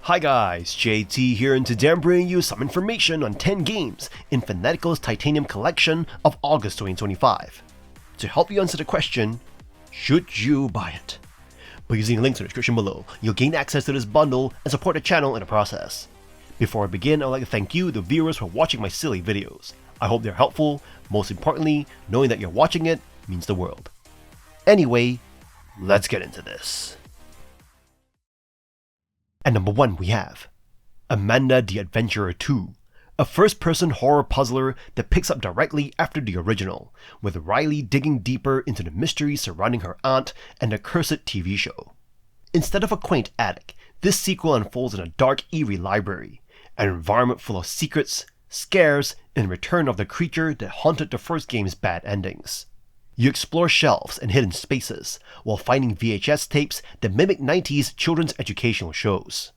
Hi guys, JT here, and today I'm bringing you some information on 10 games in Fanatical's Titanium collection of August 2025. To help you answer the question, should you buy it? By using the links in the description below, you'll gain access to this bundle and support the channel in the process. Before I begin, I'd like to thank you, the viewers, for watching my silly videos. I hope they're helpful. Most importantly, knowing that you're watching it means the world. Anyway, let's get into this. At number 1 we have Amanda the Adventurer 2, a first-person horror puzzler that picks up directly after the original, with Riley digging deeper into the mysteries surrounding her aunt and the cursed TV show. Instead of a quaint attic, this sequel unfolds in a dark, eerie library, an environment full of secrets, scares, and return of the creature that haunted the first game's bad endings. You explore shelves and hidden spaces, while finding VHS tapes that mimic 90s children's educational shows.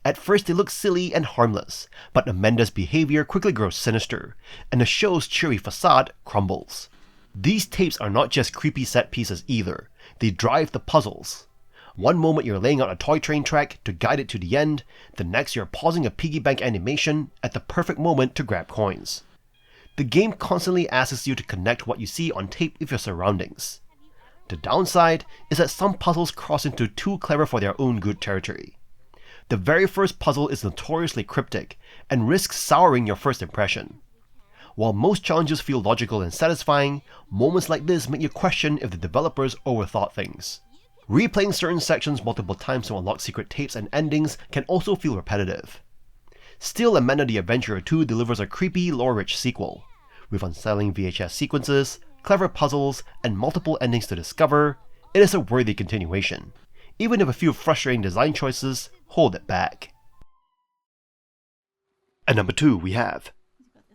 At first they look silly and harmless, but Amanda's behavior quickly grows sinister, and the show's cheery facade crumbles. These tapes are not just creepy set pieces either, they drive the puzzles. One moment you're laying out a toy train track to guide it to the end, the next you're pausing a piggy bank animation at the perfect moment to grab coins. The game constantly asks you to connect what you see on tape with your surroundings. The downside is that some puzzles cross into too clever for their own good territory. The very first puzzle is notoriously cryptic and risks souring your first impression. While most challenges feel logical and satisfying, moments like this make you question if the developers overthought things. Replaying certain sections multiple times to unlock secret tapes and endings can also feel repetitive. Still, Amanda the Adventurer 2 delivers a creepy, lore-rich sequel. With unsettling VHS sequences, clever puzzles, and multiple endings to discover, it is a worthy continuation, even if a few frustrating design choices hold it back. At number 2 we have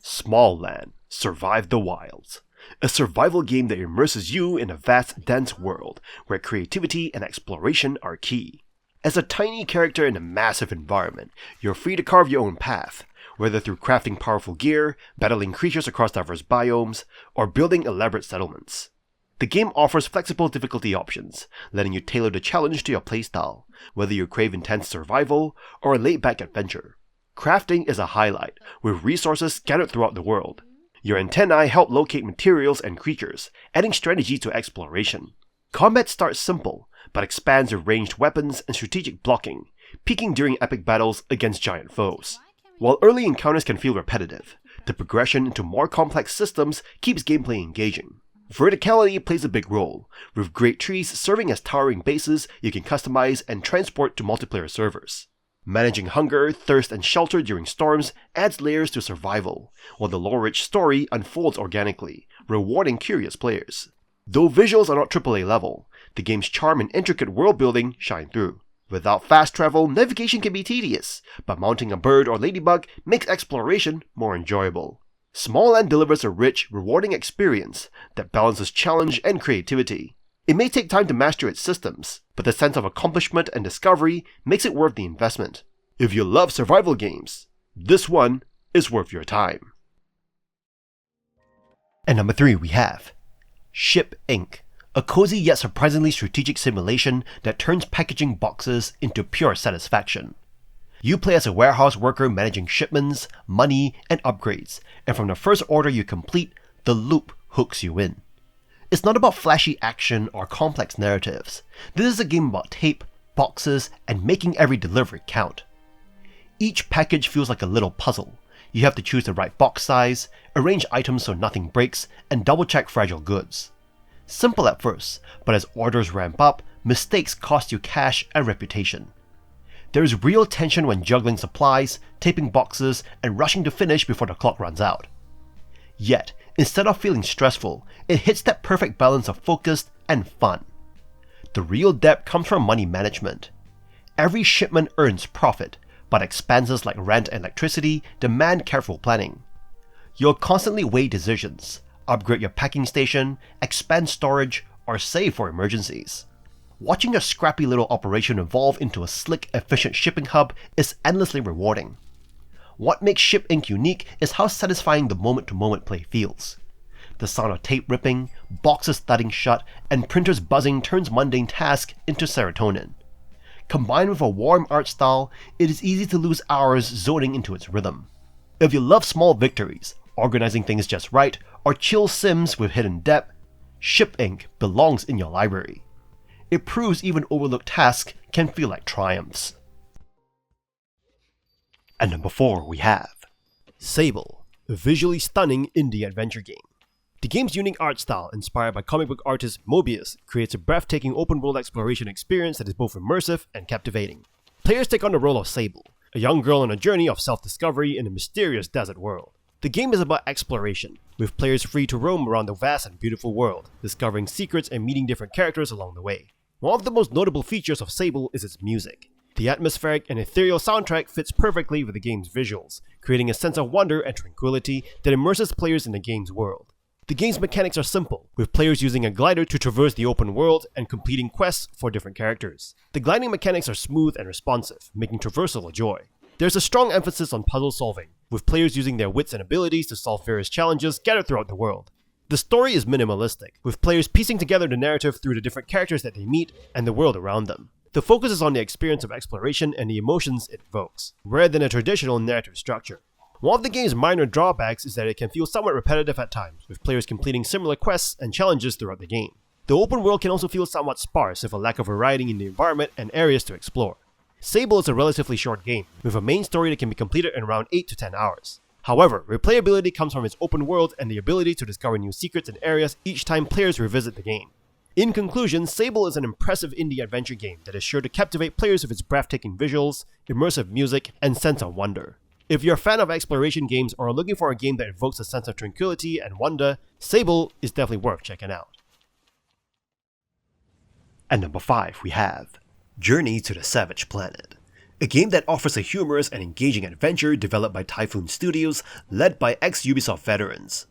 Smalland: Survive the Wilds, a survival game that immerses you in a vast, dense world where creativity and exploration are key. As a tiny character in a massive environment, you're free to carve your own path, whether through crafting powerful gear, battling creatures across diverse biomes, or building elaborate settlements. The game offers flexible difficulty options, letting you tailor the challenge to your playstyle, whether you crave intense survival or a laid-back adventure. Crafting is a highlight, with resources scattered throughout the world. Your antennae help locate materials and creatures, adding strategy to exploration. Combat starts simple, but expands with ranged weapons and strategic blocking, peaking during epic battles against giant foes. While early encounters can feel repetitive, the progression into more complex systems keeps gameplay engaging. Verticality plays a big role, with great trees serving as towering bases you can customize and transport to multiplayer servers. Managing hunger, thirst, and shelter during storms adds layers to survival, while the lore-rich story unfolds organically, rewarding curious players. Though visuals are not AAA level, the game's charm and intricate world building shine through. Without fast travel, navigation can be tedious, but mounting a bird or ladybug makes exploration more enjoyable. Smalland delivers a rich, rewarding experience that balances challenge and creativity. It may take time to master its systems, but the sense of accomplishment and discovery makes it worth the investment. If you love survival games, this one is worth your time. At number 3 we have Ship Inc., a cozy yet surprisingly strategic simulation that turns packaging boxes into pure satisfaction. You play as a warehouse worker managing shipments, money, and upgrades, and from the first order you complete, the loop hooks you in. It's not about flashy action or complex narratives. This is a game about tape, boxes, and making every delivery count. Each package feels like a little puzzle. You have to choose the right box size, arrange items so nothing breaks, and double-check fragile goods. Simple at first, but as orders ramp up, mistakes cost you cash and reputation. There is real tension when juggling supplies, taping boxes, and rushing to finish before the clock runs out. Yet, instead of feeling stressful, it hits that perfect balance of focus and fun. The real depth comes from money management. Every shipment earns profit, but expenses like rent and electricity demand careful planning. You'll constantly weigh decisions, upgrade your packing station, expand storage, or save for emergencies. Watching your scrappy little operation evolve into a slick, efficient shipping hub is endlessly rewarding. What makes Ship Inc. unique is how satisfying the moment-to-moment play feels. The sound of tape ripping, boxes thudding shut, and printers buzzing turns mundane tasks into serotonin. Combined with a warm art style, it is easy to lose hours zoning into its rhythm. If you love small victories, organizing things just right, or chill sims with hidden depth, Ship Inc. belongs in your library. It proves even overlooked tasks can feel like triumphs. At number 4 we have Sable, a visually stunning indie adventure game. The game's unique art style, inspired by comic book artist Mobius, creates a breathtaking open-world exploration experience that is both immersive and captivating. Players take on the role of Sable, a young girl on a journey of self-discovery in a mysterious desert world. The game is about exploration, with players free to roam around the vast and beautiful world, discovering secrets and meeting different characters along the way. One of the most notable features of Sable is its music. The atmospheric and ethereal soundtrack fits perfectly with the game's visuals, creating a sense of wonder and tranquility that immerses players in the game's world. The game's mechanics are simple, with players using a glider to traverse the open world and completing quests for different characters. The gliding mechanics are smooth and responsive, making traversal a joy. There's a strong emphasis on puzzle solving, with players using their wits and abilities to solve various challenges scattered throughout the world. The story is minimalistic, with players piecing together the narrative through the different characters that they meet and the world around them. The focus is on the experience of exploration and the emotions it evokes, rather than a traditional narrative structure. One of the game's minor drawbacks is that it can feel somewhat repetitive at times, with players completing similar quests and challenges throughout the game. The open world can also feel somewhat sparse with a lack of variety in the environment and areas to explore. Sable is a relatively short game, with a main story that can be completed in around 8 to 10 hours. However, replayability comes from its open world and the ability to discover new secrets and areas each time players revisit the game. In conclusion, Sable is an impressive indie adventure game that is sure to captivate players with its breathtaking visuals, immersive music, and sense of wonder. If you're a fan of exploration games or are looking for a game that evokes a sense of tranquility and wonder, Sable is definitely worth checking out. At number 5 we have Journey to the Savage Planet, a game that offers a humorous and engaging adventure developed by Typhoon Studios, led by ex-Ubisoft veterans.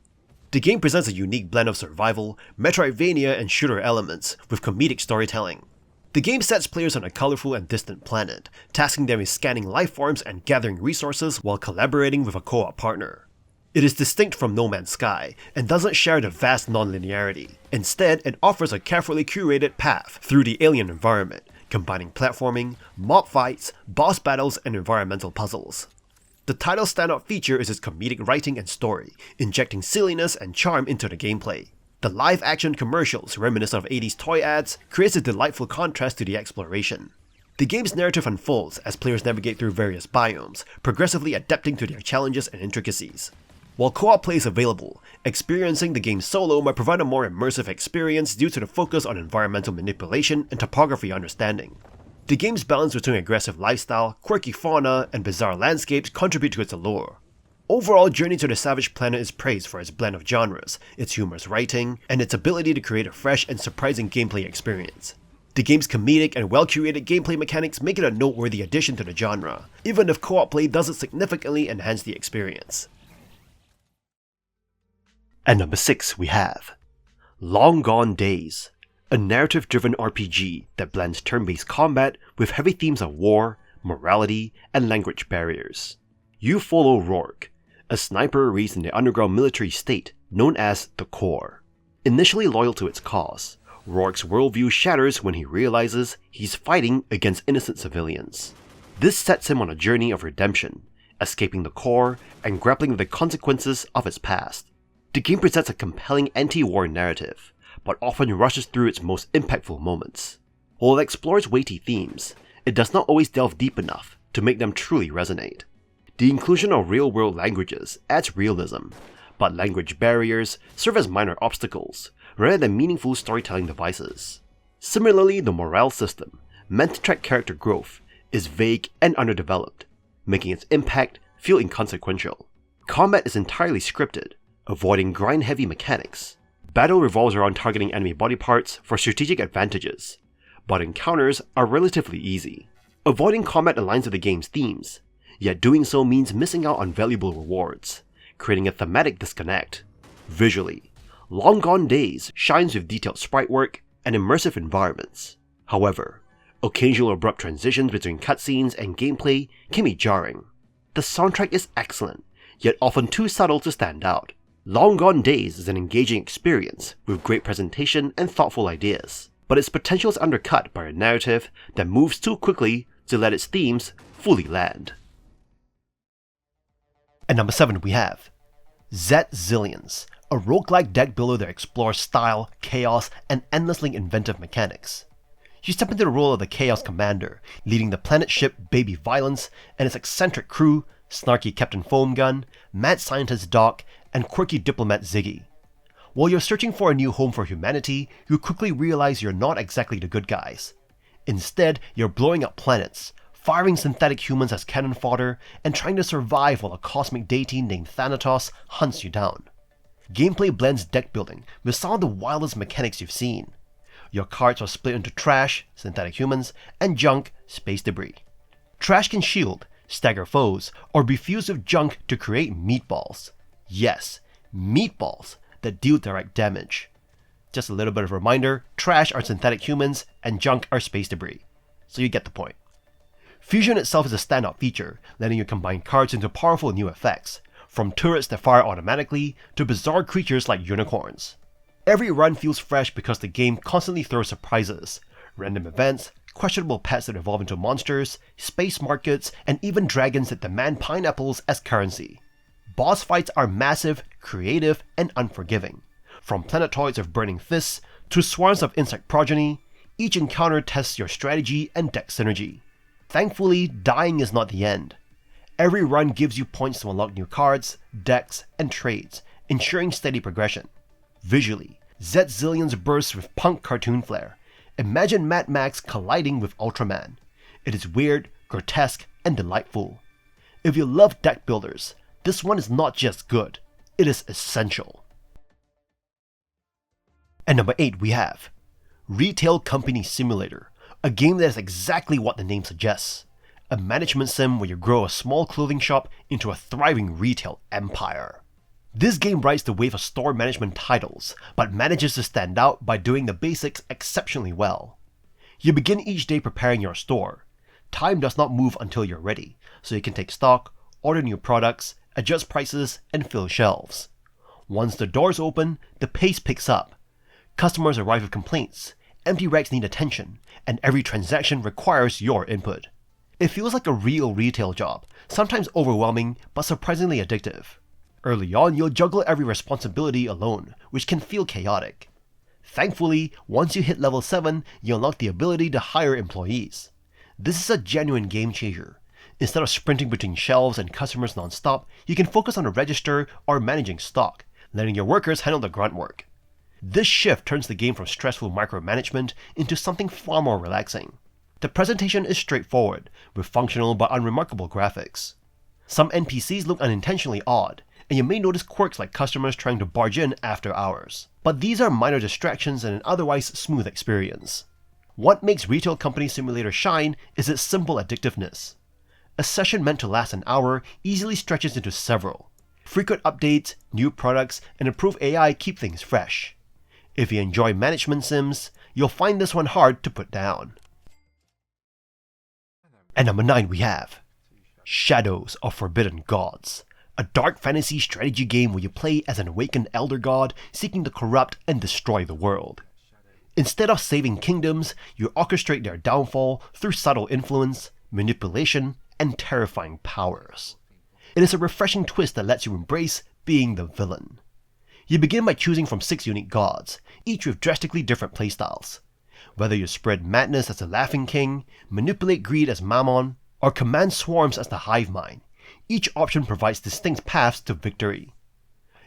The game presents a unique blend of survival, Metroidvania, and shooter elements, with comedic storytelling. The game sets players on a colorful and distant planet, tasking them with scanning life forms and gathering resources while collaborating with a co-op partner. It is distinct from No Man's Sky, and doesn't share the vast non-linearity. Instead, it offers a carefully curated path through the alien environment, combining platforming, mob fights, boss battles, and environmental puzzles. The title's standout feature is its comedic writing and story, injecting silliness and charm into the gameplay. The live-action commercials, reminiscent of 80s toy ads, creates a delightful contrast to the exploration. The game's narrative unfolds as players navigate through various biomes, progressively adapting to their challenges and intricacies. While co-op play is available, experiencing the game solo might provide a more immersive experience due to the focus on environmental manipulation and topography understanding. The game's balance between aggressive lifestyle, quirky fauna, and bizarre landscapes contribute to its allure. Overall, Journey to the Savage Planet is praised for its blend of genres, its humorous writing, and its ability to create a fresh and surprising gameplay experience. The game's comedic and well-curated gameplay mechanics make it a noteworthy addition to the genre, even if co-op play doesn't significantly enhance the experience. At number 6 we have Long Gone Days, a narrative-driven RPG that blends turn-based combat with heavy themes of war, morality, and language barriers. You follow Rourke, a sniper raised in the underground military state known as the Corps. Initially loyal to its cause, Rourke's worldview shatters when he realizes he's fighting against innocent civilians. This sets him on a journey of redemption, escaping the Corps and grappling with the consequences of his past. The game presents a compelling anti-war narrative, but often rushes through its most impactful moments. While it explores weighty themes, it does not always delve deep enough to make them truly resonate. The inclusion of real-world languages adds realism, but language barriers serve as minor obstacles, rather than meaningful storytelling devices. Similarly, the morale system, meant to track character growth, is vague and underdeveloped, making its impact feel inconsequential. Combat is entirely scripted, avoiding grind-heavy mechanics. Battle revolves around targeting enemy body parts for strategic advantages, but encounters are relatively easy. Avoiding combat aligns with the game's themes, yet doing so means missing out on valuable rewards, creating a thematic disconnect. Visually, Long Gone Days shines with detailed sprite work and immersive environments. However, occasional abrupt transitions between cutscenes and gameplay can be jarring. The soundtrack is excellent, yet often too subtle to stand out. Long Gone Days is an engaging experience with great presentation and thoughtful ideas, but its potential is undercut by a narrative that moves too quickly to let its themes fully land. At number 7 we have Zet Zillions, a roguelike deck builder that explores style, chaos, and endlessly inventive mechanics. You step into the role of the Chaos Commander, leading the planet ship Baby Violence and its eccentric crew, snarky Captain Foamgun, mad scientist Doc, and quirky diplomat Ziggy. While you're searching for a new home for humanity, you quickly realize you're not exactly the good guys. Instead, you're blowing up planets, firing synthetic humans as cannon fodder, and trying to survive while a cosmic deity named Thanatos hunts you down. Gameplay blends deck building with some of the wildest mechanics you've seen. Your cards are split into trash, synthetic humans, and junk, space debris. Trash can shield, stagger foes, or be fused with junk to create meatballs. Yes, meatballs that deal direct damage. Just a little bit of a reminder, trash are synthetic humans and junk are space debris. So you get the point. Fusion itself is a standout feature, letting you combine cards into powerful new effects, from turrets that fire automatically to bizarre creatures like unicorns. Every run feels fresh because the game constantly throws surprises, random events, questionable pets that evolve into monsters, space markets, and even dragons that demand pineapples as currency. Boss fights are massive, creative, and unforgiving. From planetoids of burning fists to swarms of insect progeny, each encounter tests your strategy and deck synergy. Thankfully, dying is not the end. Every run gives you points to unlock new cards, decks, and trades, ensuring steady progression. Visually, Zet Zillions bursts with punk cartoon flair. Imagine Mad Max colliding with Ultraman. It is weird, grotesque, and delightful. If you love deck builders, this one is not just good, it is essential. At number 8 we have Retail Company Simulator, a game that is exactly what the name suggests. A management sim where you grow a small clothing shop into a thriving retail empire. This game rides the wave of store management titles, but manages to stand out by doing the basics exceptionally well. You begin each day preparing your store. Time does not move until you're ready, so you can take stock, order new products, adjust prices, and fill shelves. Once the doors open, the pace picks up. Customers arrive with complaints, empty racks need attention, and every transaction requires your input. It feels like a real retail job, sometimes overwhelming but surprisingly addictive. Early on, you'll juggle every responsibility alone, which can feel chaotic. Thankfully, once you hit level 7, you unlock the ability to hire employees. This is a genuine game changer. Instead of sprinting between shelves and customers non-stop, you can focus on the register or managing stock, letting your workers handle the grunt work. This shift turns the game from stressful micromanagement into something far more relaxing. The presentation is straightforward, with functional but unremarkable graphics. Some NPCs look unintentionally odd, and you may notice quirks like customers trying to barge in after hours. But these are minor distractions in an otherwise smooth experience. What makes Retail Company Simulator shine is its simple addictiveness. A session meant to last an hour easily stretches into several. Frequent updates, new products, and improved AI keep things fresh. If you enjoy management sims, you'll find this one hard to put down. At number 9 we have Shadows of Forbidden Gods, a dark fantasy strategy game where you play as an awakened elder god seeking to corrupt and destroy the world. Instead of saving kingdoms, you orchestrate their downfall through subtle influence, manipulation, and terrifying powers. It is a refreshing twist that lets you embrace being the villain. You begin by choosing from 6 unique gods, each with drastically different playstyles. Whether you spread madness as the Laughing King, manipulate greed as Mammon, or command swarms as the Hive Mind, each option provides distinct paths to victory.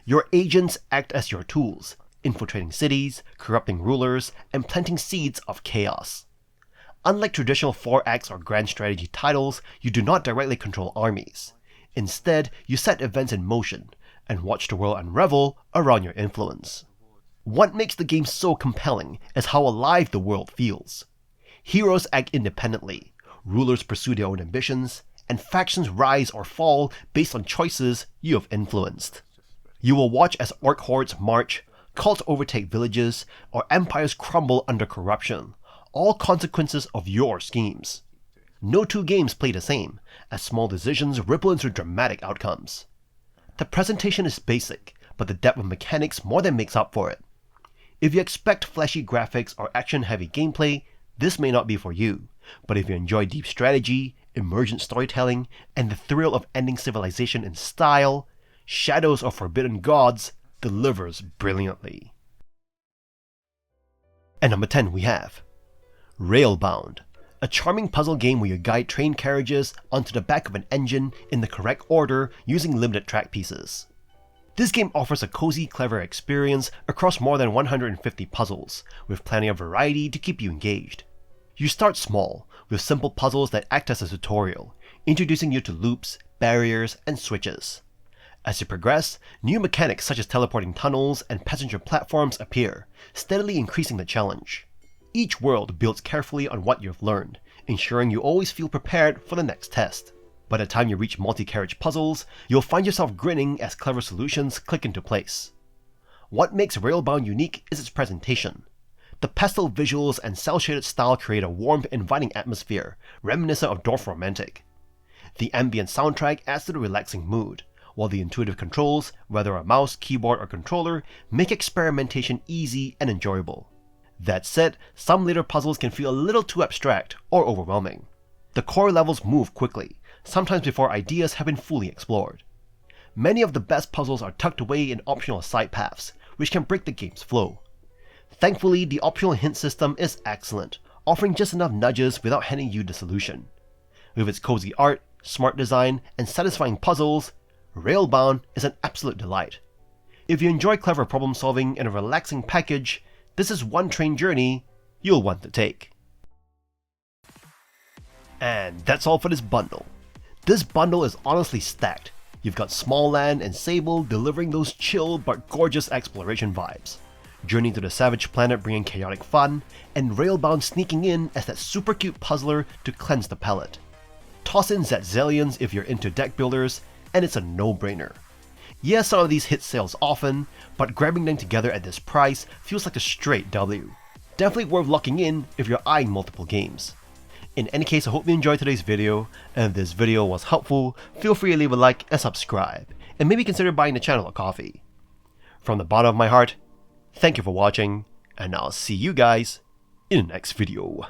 Your agents act as your tools, infiltrating cities, corrupting rulers, and planting seeds of chaos. Unlike traditional 4-acts or grand strategy titles, you do not directly control armies. Instead, you set events in motion, and watch the world unravel around your influence. What makes the game so compelling is how alive the world feels. Heroes act independently, rulers pursue their own ambitions, and factions rise or fall based on choices you have influenced. You will watch as orc hordes march, cults overtake villages, or empires crumble under corruption, all consequences of your schemes. No 2 games play the same, as small decisions ripple into dramatic outcomes. The presentation is basic, but the depth of mechanics more than makes up for it. If you expect flashy graphics or action-heavy gameplay, this may not be for you, but if you enjoy deep strategy, emergent storytelling, and the thrill of ending civilization in style, Shadows of Forbidden Gods delivers brilliantly. And number 10 we have Railbound, a charming puzzle game where you guide train carriages onto the back of an engine in the correct order using limited track pieces. This game offers a cozy, clever experience across more than 150 puzzles, with plenty of variety to keep you engaged. You start small, with simple puzzles that act as a tutorial, introducing you to loops, barriers, and switches. As you progress, new mechanics such as teleporting tunnels and passenger platforms appear, steadily increasing the challenge. Each world builds carefully on what you've learned, ensuring you always feel prepared for the next test. By the time you reach multi-carriage puzzles, you'll find yourself grinning as clever solutions click into place. What makes Railbound unique is its presentation. The pastel visuals and cel-shaded style create a warm, inviting atmosphere, reminiscent of Dorfromantik. The ambient soundtrack adds to the relaxing mood, while the intuitive controls, whether a mouse, keyboard, or controller, make experimentation easy and enjoyable. That said, some later puzzles can feel a little too abstract or overwhelming. The core levels move quickly, sometimes before ideas have been fully explored. Many of the best puzzles are tucked away in optional side paths, which can break the game's flow. Thankfully, the optional hint system is excellent, offering just enough nudges without handing you the solution. With its cozy art, smart design, and satisfying puzzles, Railbound is an absolute delight. If you enjoy clever problem solving in a relaxing package, this is one train journey you'll want to take. And that's all for this bundle. This bundle is honestly stacked. You've got Smalland and Sable delivering those chill but gorgeous exploration vibes, Journey to the Savage Planet bringing chaotic fun, and Railbound sneaking in as that super cute puzzler to cleanse the palate. Toss in Zet Zillions if you're into deck builders, and it's a no-brainer. Yes, some of these hit sales often, but grabbing them together at this price feels like a straight W. Definitely worth locking in if you're eyeing multiple games. In any case, I hope you enjoyed today's video, and if this video was helpful, feel free to leave a like and subscribe, and maybe consider buying the channel a coffee. From the bottom of my heart, thank you for watching, and I'll see you guys in the next video.